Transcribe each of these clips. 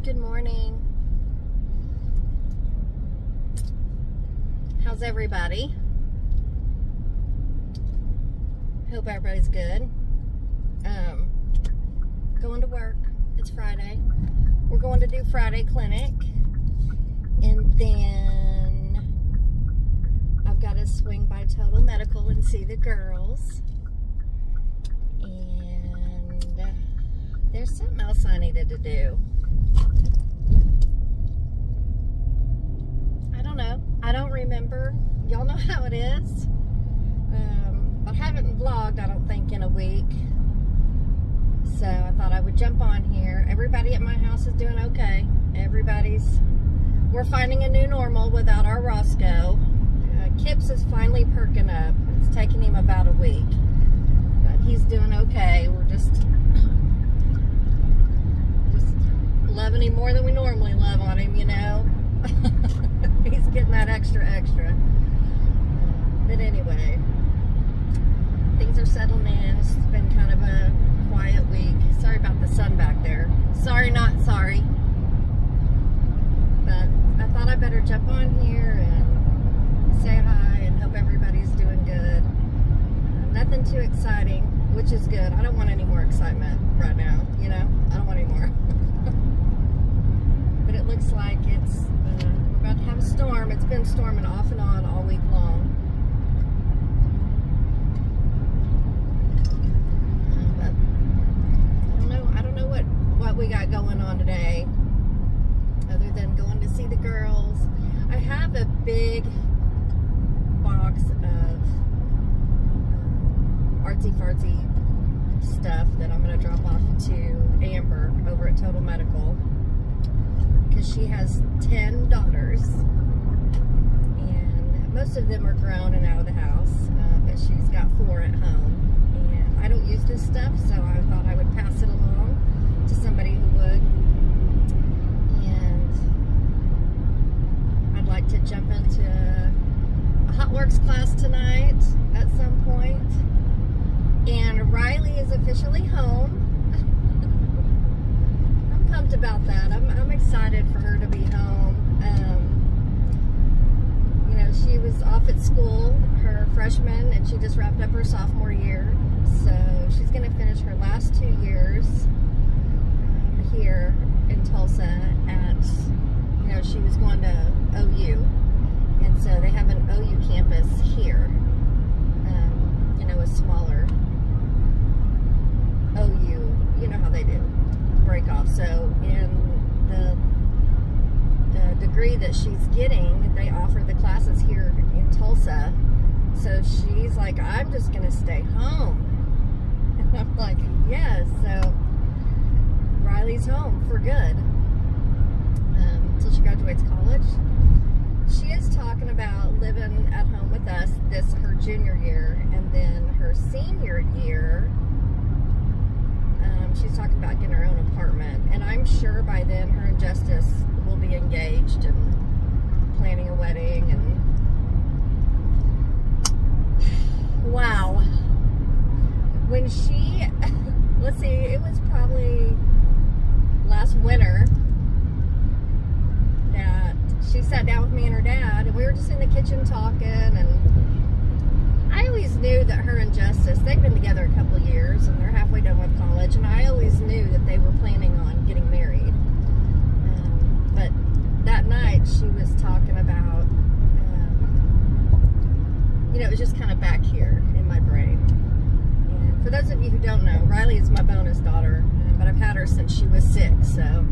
Good morning. How's everybody? Hope everybody's good. Going to work. It's Friday. We're going to do Friday clinic. And then I've got to swing by Total Medical and see the girls. And there's something else I needed to do. I don't know. I don't remember. Y'all know how it is. I haven't vlogged, I don't think, in a week. So I thought I would jump on here. Everybody at my house is doing okay. We're finding a new normal without our Roscoe. Kips is finally perking up. It's taken him about a week. But he's doing okay. We're just loving him more than we normally love on him, you know. He's getting that extra. But anyway, things are settling in. It's been kind of a quiet week. Sorry about the sun back there. Sorry, not sorry. But I thought I better jump on here and say hi and hope everybody's doing good. Nothing too exciting, which is good. I don't want any more excitement right now, you know? I don't want any more. But it looks like we're about to have a storm. It's been storming off and on all week long. But I don't know what we got going on today, other than going to see the girls. I have a big box of artsy-fartsy stuff that I'm going to drop off to Amber over at Total Medical, because she has 10 daughters, and most of them are grown and out of the house, but she's got 4 at home, and I don't use this stuff, so I thought I would pass it along to somebody who would. And I'd like to jump into a Hot Works class tonight at some point. And Riley is officially home. I'm pumped about that. I'm excited for her to be home. You know, she was off at school, her freshman, and she just wrapped up her sophomore year. So she's going to finish her last 2 years here in Tulsa at, you know, she was going to OU. And so they have an OU campus here. You know, a smaller OU, you know how they do, break off. So in the degree that she's getting, they offer the classes here in Tulsa. So she's like, I'm just going to stay home. And I'm like, yes. So Riley's home for good until she graduates college. She is talking about living at home with us her junior year, and then her senior year, she's talking about getting her own apartment. And I'm sure by then her and Justice will be engaged and planning a wedding. And wow, when she, let's see, it was probably last winter that she sat down with me and her dad, and we were just in the kitchen talking. And I always knew that her and Justice, they've been together a couple of years, and they're halfway done with college, and I always knew that they were planning on getting married. But that night she was talking about, you know, it was just kind of back here in my brain. And for those of you who don't know, Riley is my bonus daughter, but I've had her since she was 6, so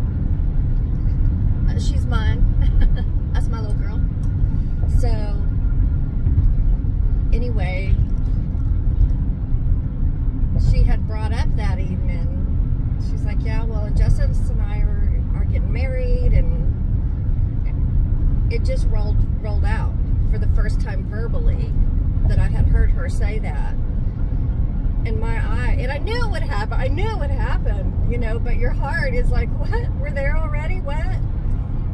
she's mine. That's my little girl. So anyway, she had brought up that evening, she's like, yeah, well, Justice and I are getting married. And it just rolled out for the first time verbally that I had heard her say that. In my eye, and I knew it would happen, you know, but your heart is like, what? We're there already? What?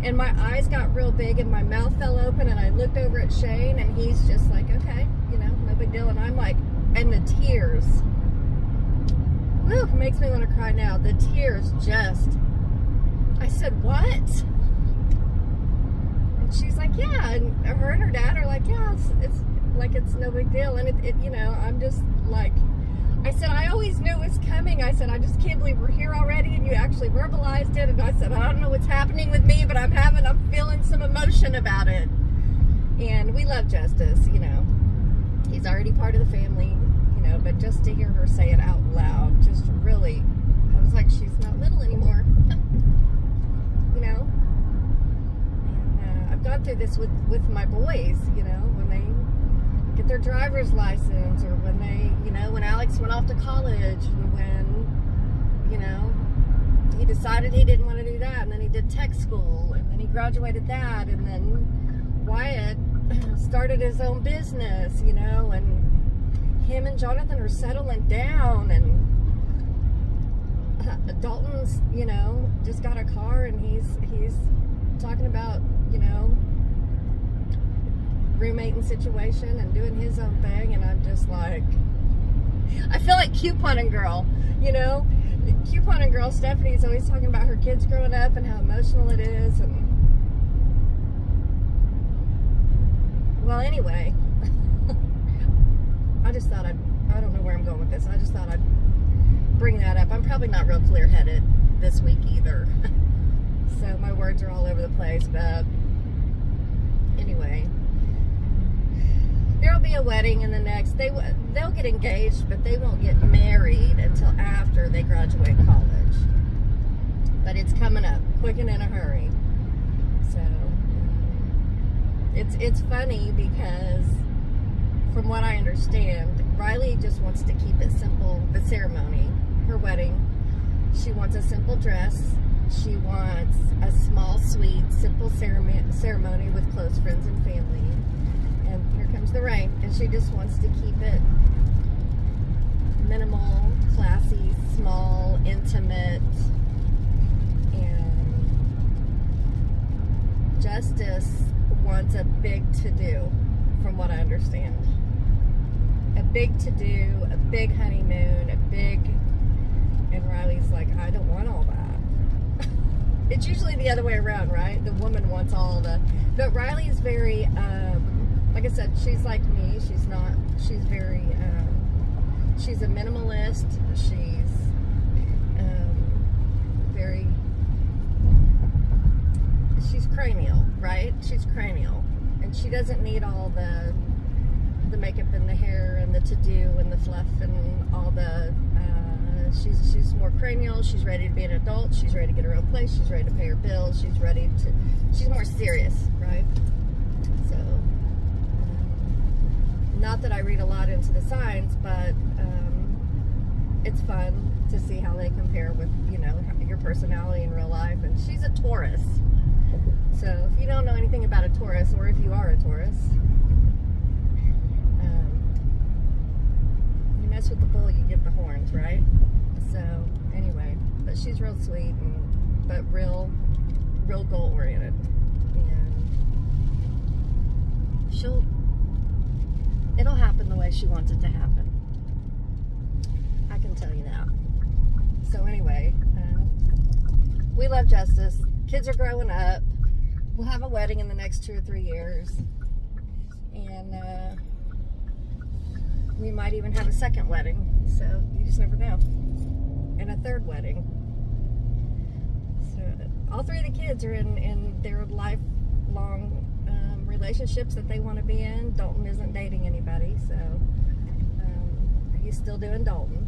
And my eyes got real big and my mouth fell open, and I looked over at Shane, and he's just like, okay, you know, no big deal. And I'm like, and the tears, whew, makes me want to cry now. The tears just I said, what? And she's like, yeah. And her and her dad are like, yeah, it's like, it's no big deal. And it you know, I'm just like, I said, I always knew it was coming. I said, I just can't believe we're here already, and you actually verbalized it. And I said, I don't know what's happening with me, but I'm feeling some emotion about it. And we love Justice, you know. He's already part of the family, you know, but just to hear her say it out loud, just really, I was like, she's not little anymore, you know. And I've gone through this with my boys, you know, when they get their driver's license, or when they, you know, when Alex went off to college, and when, you know, he decided he didn't want to do that, and then he did tech school, and then he graduated that, and then Wyatt started his own business, you know, and him and Jonathan are settling down, and Dalton's, you know, just got a car, and he's talking about, you know, roommating situation and doing his own thing. And I'm just like, I feel like couponing girl, you know, couponing girl Stephanie's always talking about her kids growing up and how emotional it is. And well, anyway, I just thought I don't know where I'm going with this. I just thought I'd bring that up. I'm probably not real clear-headed this week either. So my words are all over the place, but anyway, there'll be a wedding in the next, they'll get engaged, but they won't get married until after they graduate college. But it's coming up, quick and in a hurry. So it's funny because from what I understand, Riley just wants to keep it simple. The ceremony, her wedding, she wants a simple dress. She wants a small, sweet, simple ceremony with close friends and family. And here comes the rain. And she just wants to keep it minimal, classy, small, intimate. And Justice wants a big to-do, from what I understand. A big to-do, a big honeymoon, and Riley's like, I don't want all that. It's usually the other way around, right? The woman wants all but Riley is very, like I said, she's like me. She's very, she's a minimalist. She's very, she's cranial, right? She's cranial. And she doesn't need all the makeup and the hair and the to-do and the fluff and all the, she's more cranial. She's ready to be an adult. She's ready to get her own place. She's ready to pay her bills. She's more serious, right? So, not that I read a lot into the signs, but it's fun to see how they compare with, you know, your personality in real life. And she's a Taurus. So if you don't know anything about a Taurus, or if you are a Taurus, you mess with the bull, you get the horns, right? So anyway, but she's real sweet, but real goal oriented, and it'll happen the way she wants it to happen. I can tell you that. So anyway, we love Justice. Kids are growing up. We'll have a wedding in the next 2 or 3 years, and we might even have a second wedding. So you just never know. And a third wedding. So all 3 of the kids are in their lifelong relationships that they want to be in. Dalton isn't dating anybody, so he's still doing Dalton.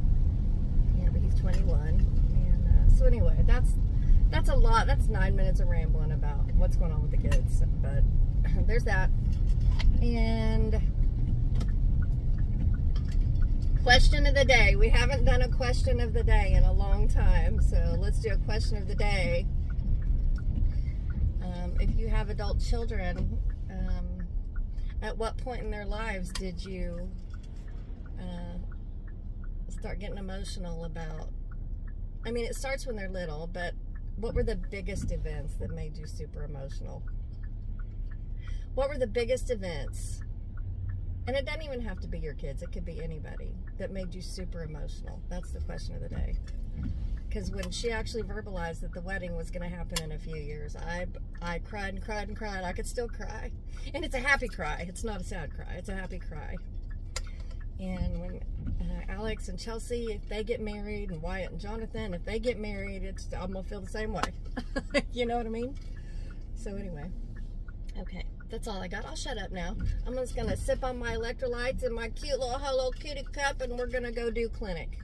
Yeah, but he's 21. And so anyway, that's a lot. That's 9 minutes of rambling about what's going on with the kids. But there's that. And question of the day. We haven't done a question of the day in a long time, so let's do a question of the day. If you have adult children, at what point in their lives did you start getting emotional about, I mean, it starts when they're little, but what were the biggest events that made you super emotional? What were the biggest events? And it doesn't even have to be your kids. It could be anybody that made you super emotional. That's the question of the day. because when she actually verbalized that the wedding was going to happen in a few years, I cried and cried and cried. I could still cry. And it's a happy cry. It's not a sad cry. It's a happy cry. And when Alex and Chelsea, if they get married, and Wyatt and Jonathan, if they get married, I'm going to feel the same way. You know what I mean? So anyway, okay, that's all I got. I'll shut up now. I'm just going to sip on my electrolytes in my cute little Hello Kitty cup, and we're going to go do clinic.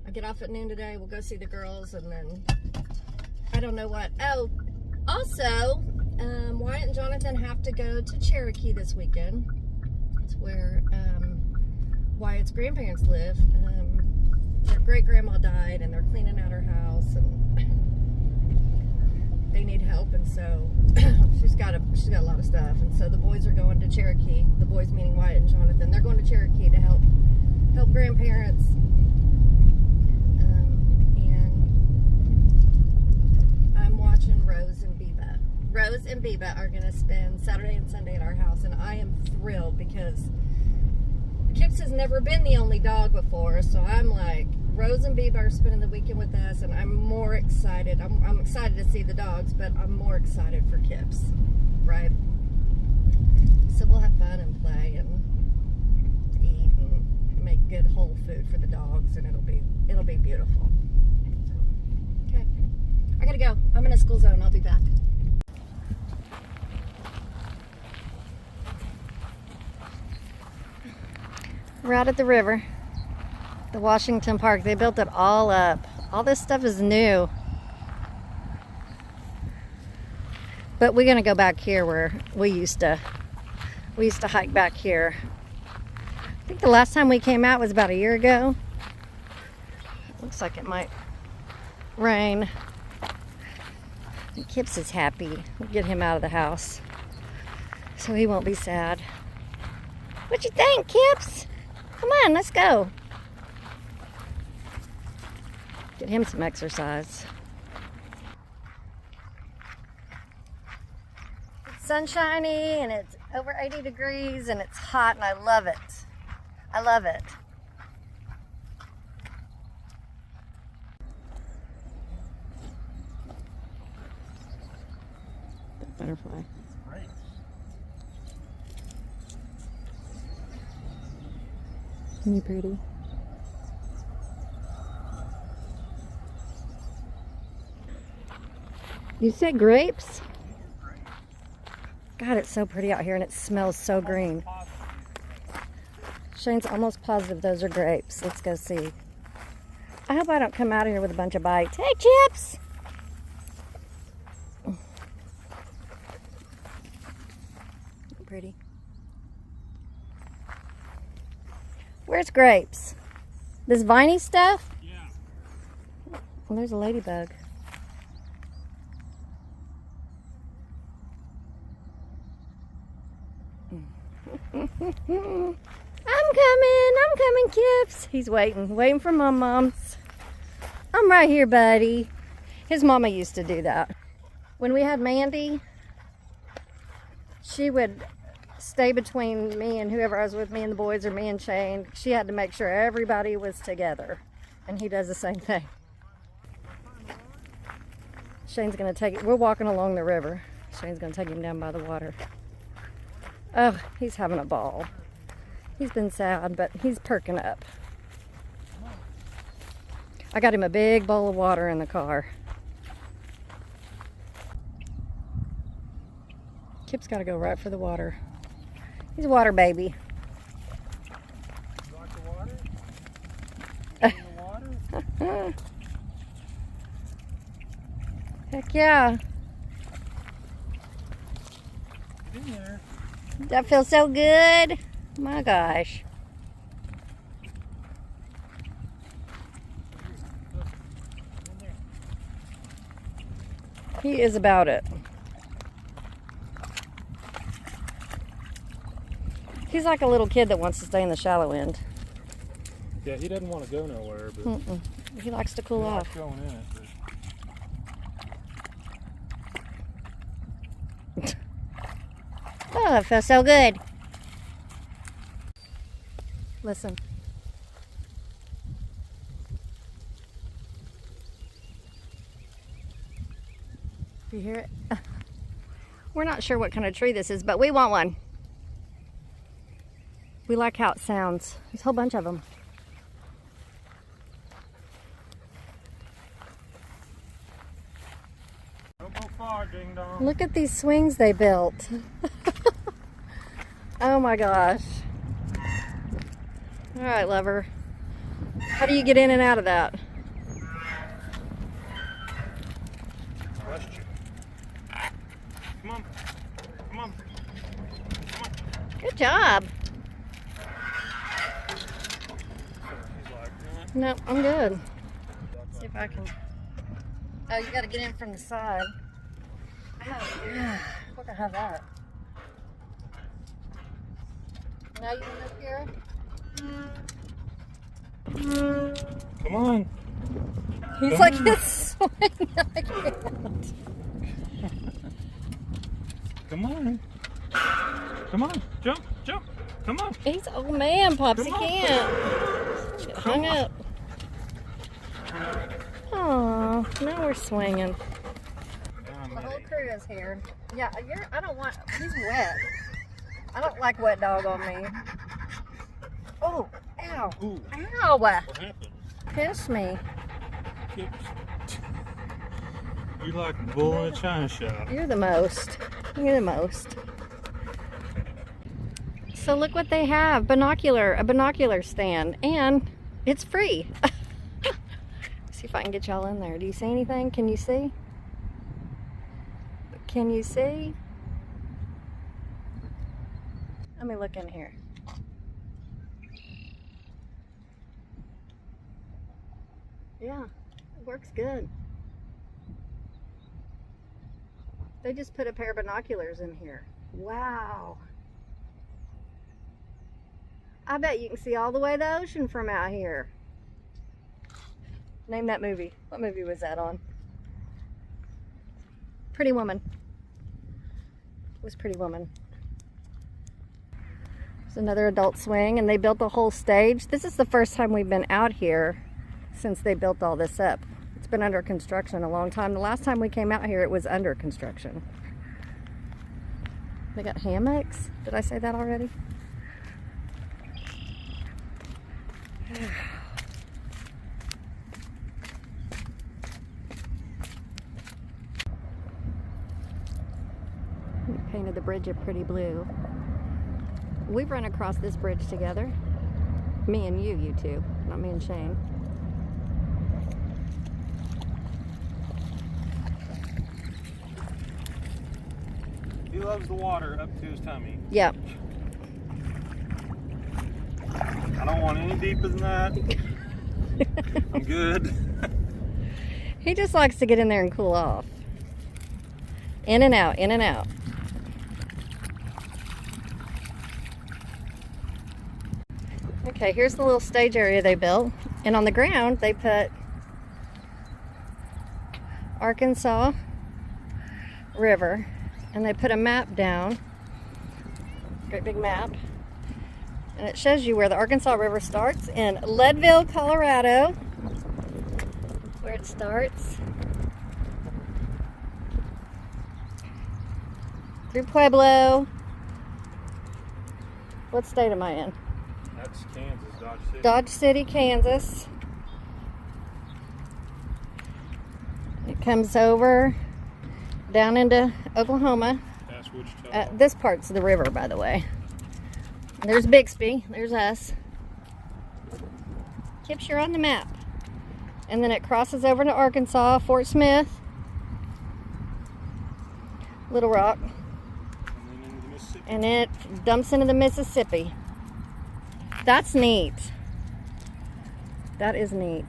I get off at noon today. We'll go see the girls, and then I don't know what. Oh, also, Wyatt and Jonathan have to go to Cherokee this weekend. It's where Wyatt's grandparents live. Their great-grandma died, and they're cleaning out her house, and they need help, and so she's got a lot of stuff, and so the boys are going to Cherokee. The boys meaning Wyatt and Jonathan. They're going to Cherokee to help grandparents. And I'm watching Rose and Biba. Rose and Biba are going to spend Saturday and Sunday at our house, and I am thrilled because Kips has never been the only dog before, so I'm like, Rose and Biba are spending the weekend with us, and I'm more excited. I'm excited to see the dogs, but I'm more excited for Kips, right? So we'll have fun and play and eat and make good whole food for the dogs, and it'll be beautiful. So, okay, I gotta go. I'm in a school zone. I'll be back. We're out at the river, the Washington Park. They built it all up. All this stuff is new. But we're gonna go back here where we used to hike back here. I think the last time we came out was about a year ago. It looks like it might rain. And Kips is happy. We'll get him out of the house so he won't be sad. What you think, Kips? Come on, let's go. Get him some exercise. It's sunshiny and it's over 80 degrees and it's hot and I love it. I love it. That butterfly. Great. Isn't he pretty? You said grapes? God, it's so pretty out here and it smells so green. Shane's almost positive those are grapes. Let's go see. I hope I don't come out of here with a bunch of bites. Hey, Chips! Pretty. Where's grapes? This viney stuff? Yeah. Well, there's a ladybug. I'm coming, Kips. He's waiting for Mom's. I'm right here, buddy. His mama used to do that. When we had Mandy, she would stay between me and whoever I was with, me and the boys or me and Shane. She had to make sure everybody was together. And he does the same thing. Shane's gonna take it. We're walking along the river. Shane's gonna take him down by the water. Oh, he's having a ball. He's been sad, but he's perking up. I got him a big bowl of water in the car. Kip's gotta go right for the water. He's a water baby. You like the water? In the water? Heck yeah. Get in there. That feels so good. My gosh. He is about it. He's like a little kid that wants to stay in the shallow end. Yeah, he doesn't want to go nowhere, but He likes to cool he off. likes going in it. But Oh, it feels so good. Listen. You hear it? We're not sure what kind of tree this is, but we want one. We like how it sounds. There's a whole bunch of them. Don't go far, ding dong. Look at these swings they built. Oh my gosh. All right, lover. How do you get in and out of that? Question. Come on. Come on. Come on. Good job. He's like, No, I'm good. See if I can. Oh, you got to get in from the side. Oh, yeah. Look at how that. Now you can live here. come on. He's like this swing. I can't. Come on. Come on. Jump. Jump. Come on. He's old man, Pops. He Come on. can't. Get hung up. Oh, now we're swinging. The whole crew is here. Yeah, I don't want. He's wet. I don't like wet dog on me. Oh, ow. Ooh. Ow. What happened? Pinch me. Kips. You like a bull in a china shop. You're the most. You're the most. So look what they have. A binocular stand. And it's free. See if I can get y'all in there. Do you see anything? Can you see? Can you see? Let me look in here. Yeah, it works good. They just put a pair of binoculars in here. Wow. I bet you can see all the way to the ocean from out here. Name that movie. What movie was that on? Pretty Woman. It was Pretty Woman. There's another adult swing, and they built a whole stage. This is the first time we've been out here since they built all this up. It's been under construction a long time. The last time we came out here, it was under construction. They got hammocks. Did I say that already? We painted the bridge a pretty blue. We've run across this bridge together. Me and you two, not me and Shane. He loves the water up to his tummy. Yep. I don't want any deeper than that. I'm good. He just likes to get in there and cool off. In and out, in and out. Okay, here's the little stage area they built. And on the ground, they put Arkansas River. And they put a map down. Great big map. And it shows you where the Arkansas River starts in Leadville, Colorado. Where it starts. Through Pueblo. What state am I in? That's Kansas, Dodge City. Dodge City, Kansas. It comes over down into Oklahoma. Past Wichita. This part's the river, by the way. There's Bixby. There's us. Kips, you're on the map. And then it crosses over to Arkansas, Fort Smith, Little Rock, And then into the Mississippi. and it dumps into the Mississippi. That's neat. That is neat.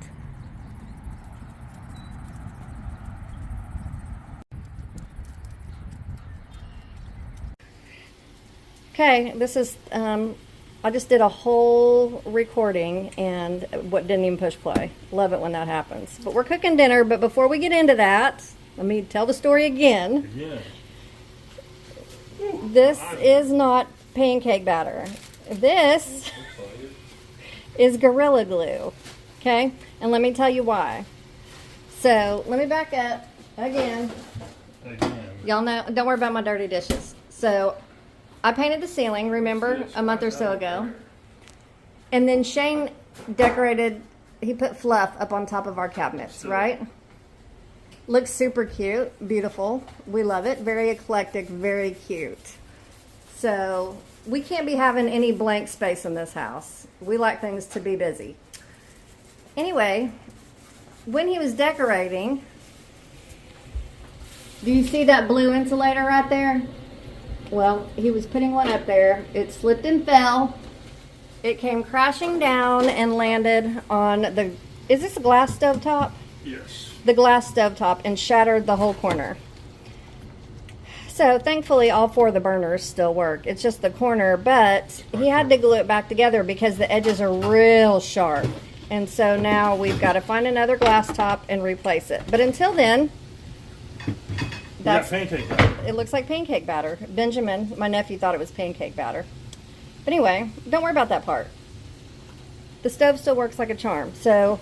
Okay, this is, I just did a whole recording and what didn't even push play. Love it when that happens. But we're cooking dinner, but before we get into that, let me tell the story again. Yeah. This is not pancake batter. This is Gorilla Glue, okay? And let me tell you why. So, let me back up again. Amen. Y'all know, don't worry about my dirty dishes. So I painted the ceiling, remember, a month or so ago. And then Shane decorated, he put fluff up on top of our cabinets, right? Looks super cute, beautiful. We love it. Very eclectic, very cute. So we can't be having any blank space in this house. We like things to be busy. Anyway, when he was decorating, do you see that blue insulator right there? Well, he was putting one up there. It slipped and fell. It came crashing down and landed on the, is this a glass stove top? Yes. The glass stove top, and shattered the whole corner. So thankfully all 4 of the burners still work. It's just the corner, but he had to glue it back together because the edges are real sharp. And so now we've got to find another glass top and replace it. But until then, that's pancake batter. It looks like pancake batter. Benjamin, my nephew, thought it was pancake batter. But anyway, don't worry about that part. The stove still works like a charm. So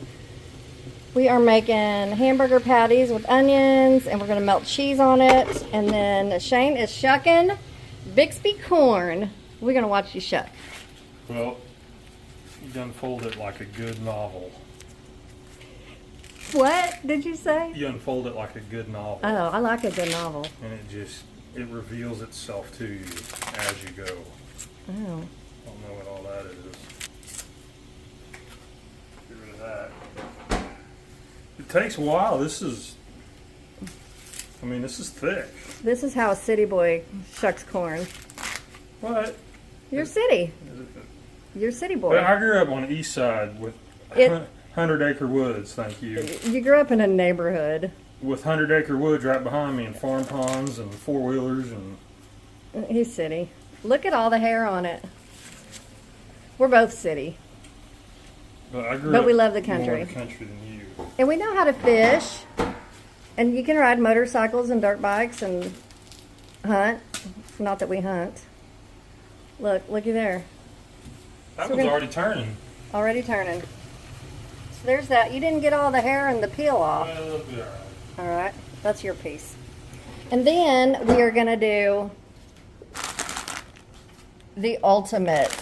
we are making hamburger patties with onions, and we're going to melt cheese on it. And then Shane is shucking Bixby corn. We're going to watch you shuck. Well, you unfold it like a good novel. What did you say? You unfold it like a good novel. Oh, I like a good novel. And it reveals itself to you as you go. Oh. I don't know what all that is. Get rid of that. It takes a while. This is thick. This is how a city boy shucks corn. What? You're city. You're a city boy. Well, I grew up on the east side with 100-acre woods, thank you. You grew up in a neighborhood. With 100-acre woods right behind me, and farm ponds and four-wheelers and... He's city. Look at all the hair on it. We're both city. But we love the country. More in the country than you. And we know how to fish. And you can ride motorcycles and dirt bikes and hunt. Not that we hunt. Looky there. That one's already turning. Already turning. So there's that. You didn't get all the hair and the peel off. Well, it'll be all right. All right. That's your piece. And then we are going to do the ultimate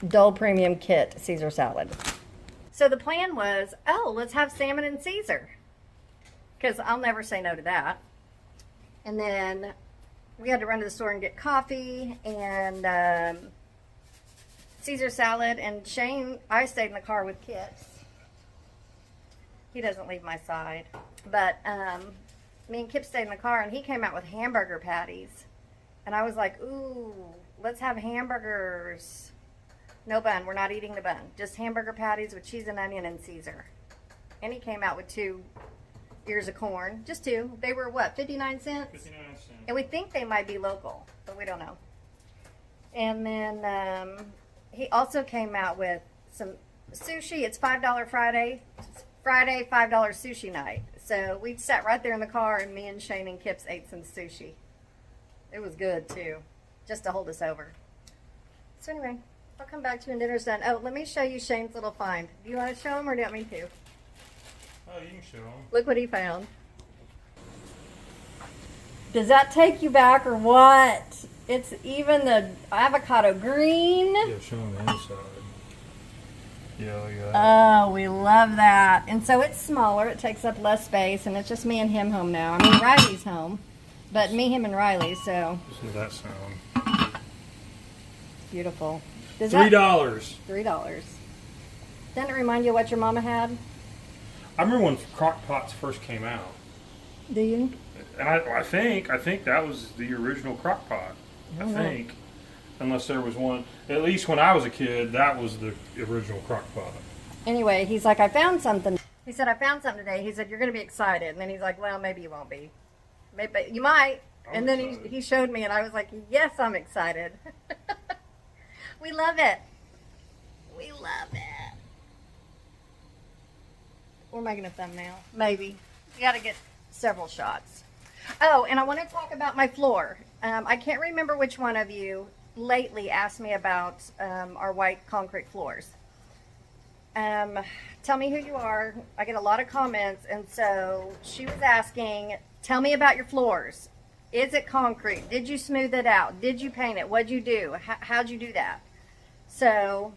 Dole Premium Kit Caesar salad. So the plan was, let's have salmon and Caesar. Because I'll never say no to that. And then we had to run to the store and get coffee and Caesar salad. And Shane, I stayed in the car with Kips. He doesn't leave my side. But me and Kip stayed in the car, and he came out with hamburger patties. And I was like, ooh, let's have hamburgers. No bun. We're not eating the bun. Just hamburger patties with cheese and onion and Caesar. And he came out with 2 ears of corn. Just 2. They were what, 59 cents? 59 cents. And we think they might be local, but we don't know. And then he also came out with some sushi. It's $5 Friday. Friday, $5 sushi night. So we sat right there in the car, and me and Shane and Kips ate some sushi. It was good, too, just to hold us over. So anyway, I'll come back to you when dinner's done. Oh, let me show you Shane's little find. Do you want to show him, or do you want me to? Oh, you can show them. Look what he found. Does that take you back, or what? It's even the avocado green. Yeah, show them the inside. Yeah, look at that. Oh, we love that. And so it's smaller. It takes up less space, and it's just me and him home now. I mean, Riley's home, but me, him, and Riley, so. How does that sound? Beautiful. $3. $3. Doesn't it remind you of what your mama had? I remember when crock pots first came out. Do you? And I think that was the original crock pot. I know. think. Unless there was one, at least when I was a kid, that was the original crock pot. Anyway, he's like, I found something. He said, I found something today. He said, you're going to be excited. And then he's like, well, maybe you won't be. Maybe you might. And then he showed me, and I was like, yes, I'm excited. We love it. We love it. We're making a thumbnail. Maybe. You got to get several shots. Oh, and I want to talk about my floor. I can't remember which one of you lately asked me about our white concrete floors. Tell me who you are. I get a lot of comments, and so she was asking, tell me about your floors. Is it concrete? Did you smooth it out? Did you paint it? What'd you do? How'd you do that? So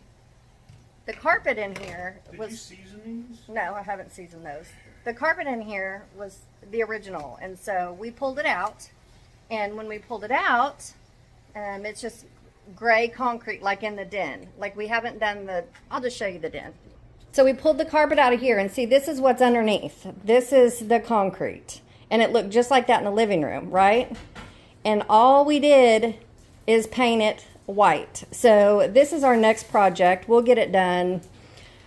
the carpet in here was... Did you season these? No, I haven't seasoned those. The carpet in here was the original, and so we pulled it out. And when we pulled it out, it's just gray concrete, like in the den. Like we haven't done the... I'll just show you the den. So we pulled the carpet out of here, and see, this is what's underneath. This is the concrete. And it looked just like that in the living room, right? And all we did is paint it white. So this is our next project. We'll get it done.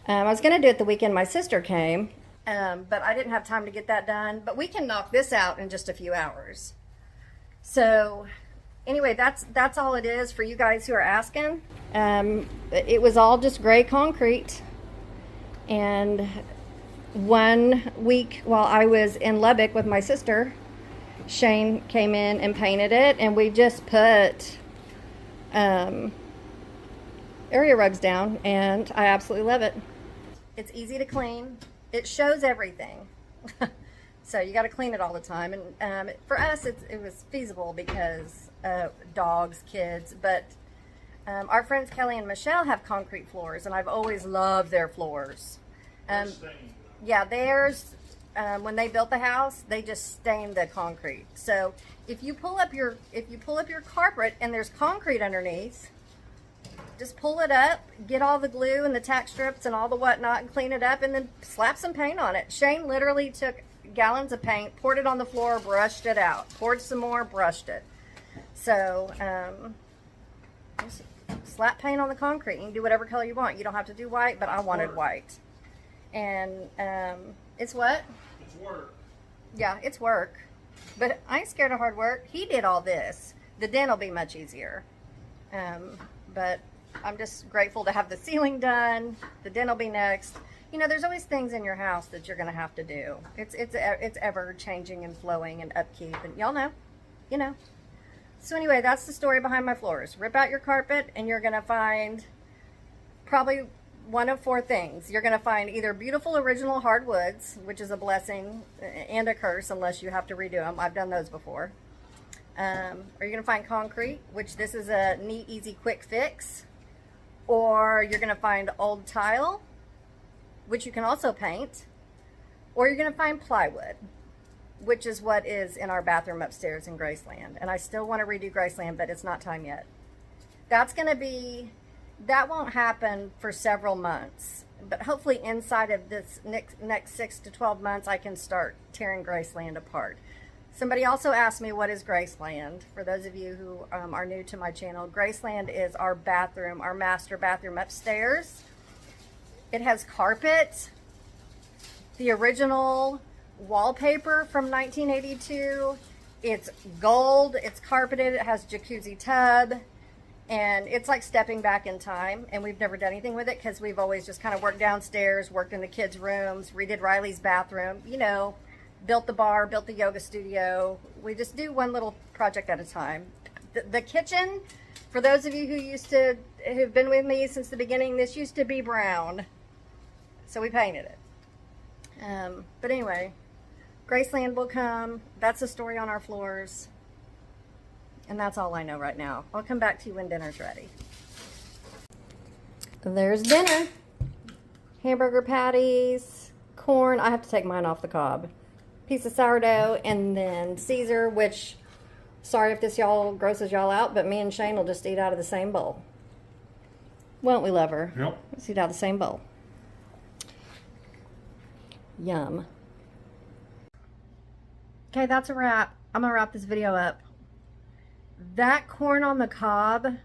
I was going to do it the weekend my sister came, but I didn't have time to get that done. But we can knock this out in just a few hours. So anyway, that's all it is for you guys who are asking. It was all just gray concrete. And 1 week while I was in Lubbock with my sister, Shane came in and painted it, and we just put area rugs down, and I absolutely love it. It's easy to clean. It shows everything. So you got to clean it all the time. And for us, it was feasible because dogs, kids, but our friends Kelly and Michelle have concrete floors, and I've always loved their floors. Yeah, theirs, when they built the house, they just stained the concrete. So if you pull up your carpet and there's concrete underneath, just pull it up, get all the glue and the tack strips and all the whatnot, and clean it up, and then slap some paint on it. Shane literally took gallons of paint, poured it on the floor, brushed it out, poured some more, brushed it. So just slap paint on the concrete. You can do whatever color you want. You don't have to do white, but I wanted white. And it's what? It's work. Yeah, it's work. But I ain't scared of hard work. He did all this. The den will be much easier. But I'm just grateful to have the ceiling done. The den will be next. You know, there's always things in your house that you're going to have to do. It's ever changing and flowing and upkeep. And y'all know. You know. So anyway, that's the story behind my floors. Rip out your carpet and you're going to find probably one of 4 things. You're going to find either beautiful original hardwoods, which is a blessing and a curse unless you have to redo them. I've done those before. Or you're going to find concrete, which this is a neat, easy, quick fix. Or you're going to find old tile, which you can also paint. Or you're going to find plywood, which is what is in our bathroom upstairs in Graceland. And I still want to redo Graceland, but it's not time yet. That won't happen for several months, but hopefully inside of this next 6 to 12 months, I can start tearing Graceland apart. Somebody also asked me, what is Graceland? For those of you who are new to my channel, Graceland is our bathroom, our master bathroom upstairs. It has carpet, the original wallpaper from 1982. It's gold, it's carpeted, it has jacuzzi tub. And it's like stepping back in time, and we've never done anything with it because we've always just kind of worked downstairs, worked in the kids' rooms, redid Riley's bathroom, you know, built the bar, built the yoga studio. We just do one little project at a time. The kitchen, for those of you who've been with me since the beginning, this used to be brown, so we painted it. But anyway, Graceland will come. That's the story on our floors. And that's all I know right now. I'll come back to you when dinner's ready. There's dinner. Hamburger patties, corn. I have to take mine off the cob. Piece of sourdough, and then Caesar, which, sorry if this grosses y'all out, but me and Shane will just eat out of the same bowl. Won't we, lover? Yep. Let's eat out of the same bowl. Yum. Okay, that's a wrap. I'm going to wrap this video up. That corn on the cob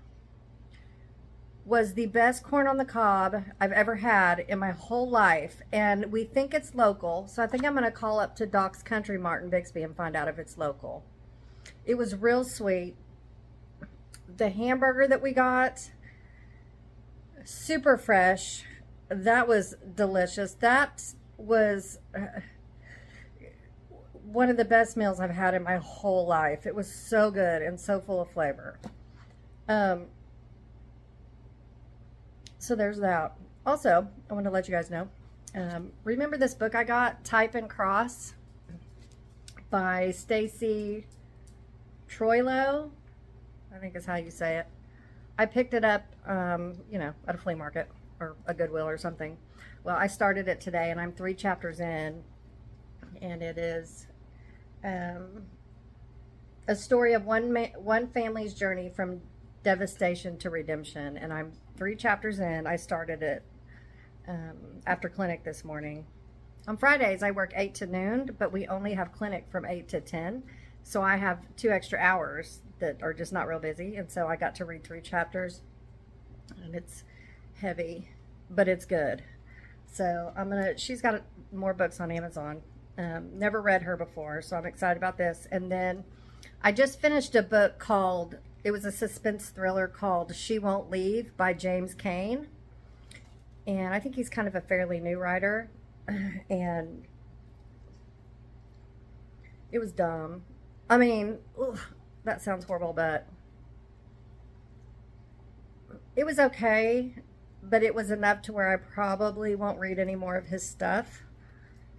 was the best corn on the cob I've ever had in my whole life. And we think it's local, so I think I'm going to call up to Doc's Country Mart in Bixby and find out if it's local. It was real sweet. The hamburger that we got, super fresh. That was delicious. That was one of the best meals I've had in my whole life. It was so good and so full of flavor. So there's that. Also, I want to let you guys know, remember this book I got, Type and Cross by Stacy Troilo, I think is how you say it. I picked it up, you know, at a flea market or a Goodwill or something. Well, I started it today and I'm 3 chapters in, and it is a story of one family's journey from devastation to redemption. And I'm 3 chapters in. I started it after clinic this morning. On Fridays, I work 8 to noon, but we only have clinic from 8 to 10. So I have 2 extra hours that are just not real busy. And so I got to read 3 chapters, and it's heavy, but it's good. So she's got more books on Amazon. Never read her before, so I'm excited about this. And then I just finished a book it was a suspense thriller called She Won't Leave by James Cain. And I think he's kind of a fairly new writer. And it was dumb. I mean, ugh, that sounds horrible, but it was okay. But it was enough to where I probably won't read any more of his stuff.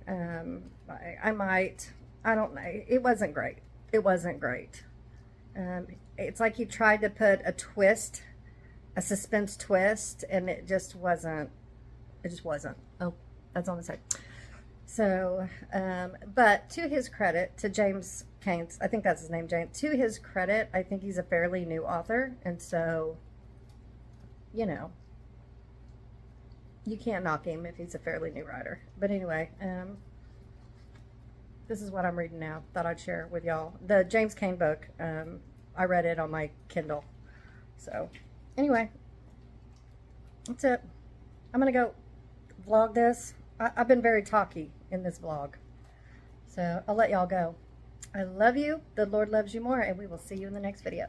I might. I don't know. It wasn't great. It wasn't great. It's like he tried to put a twist, a suspense twist, and it just wasn't. It just wasn't. Oh, that's on the side. So, but to his credit, to James Cain, I think that's his name, James. To his credit, I think he's a fairly new author, and so, you know, you can't knock him if he's a fairly new writer. But anyway, this is what I'm reading now. Thought I'd share with y'all. The James Cain book, I read it on my Kindle. So, anyway, that's it. I'm going to go vlog this. I've been very talky in this vlog. So, I'll let y'all go. I love you. The Lord loves you more, and we will see you in the next video.